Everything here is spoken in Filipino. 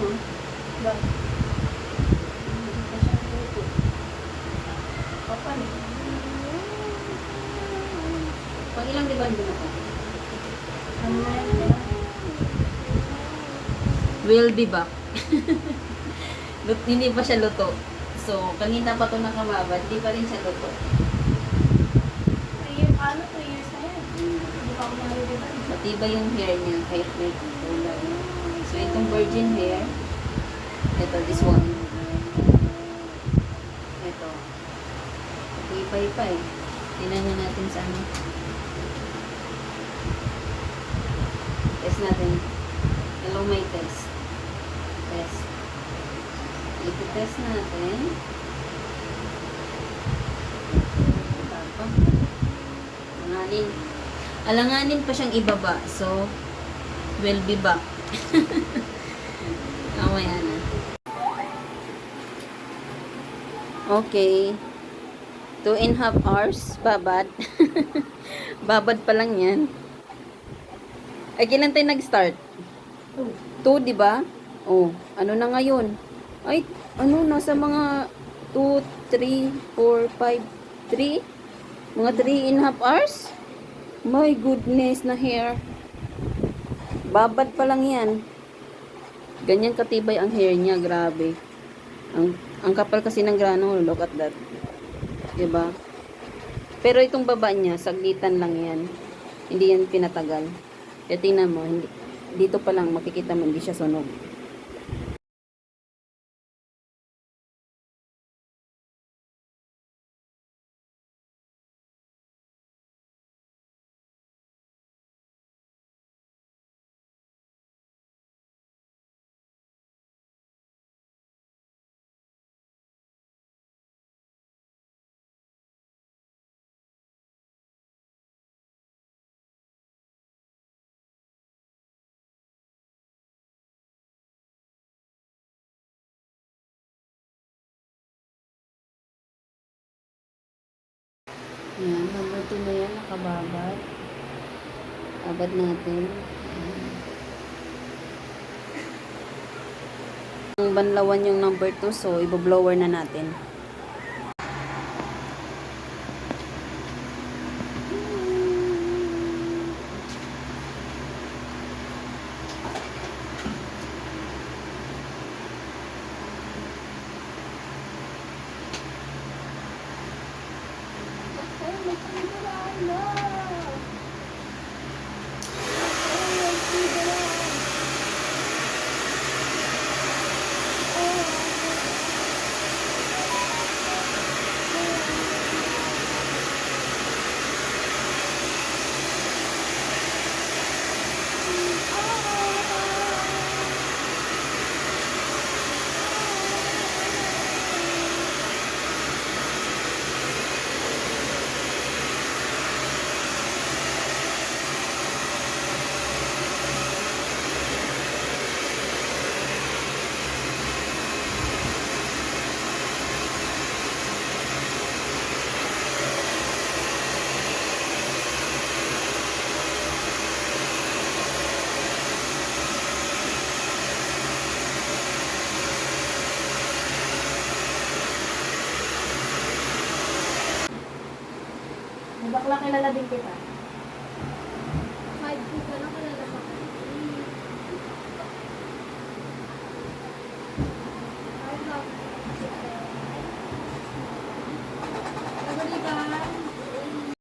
oh. Ba? Hindi pa siya luto. Kapan eh. Pag ilang libando na to? Ano na yan? Diba? Will be back. Hindi pa siya luto. So, kanina pa ito nakamabad, hindi pa rin siya luto. 3 years, ano? 3 years na yan. Hindi pa ako naliliban. Matibay yung hair niya kahit may kulay. So, itong virgin hair, ito, this one. Ito. Matibay pa eh. Tingnan na natin sa ano. Test natin. Hello, may test. Test. Ito-test natin. Tapos. Alanganin. Alanganin pa siyang ibaba. So, will be back. Mamaya na. Okay. 2.5 hours. Babad. Babad pa lang yan. Ay, kailan tayo nag-start? 2, di ba? Oh, ano na ngayon? Ay, ano, nasa mga 2, 3, 4, 5, 3? Mga 3.5 hours? My goodness na hair. Babad pa lang yan. Ganyan katibay ang hair niya, grabe. Ang kapal kasi ng grano, look at that. Diba? Pero itong baba niya, saglitan lang yan. Hindi yan pinatagal. Kaya tingnan mo, hindi, dito pa lang makikita mo, hindi siya sunog. Yan, number 2 na yan, nakababad. Abad natin. Ang banlawan yung number 2, so iboblower na natin. Bakla kilala din kita.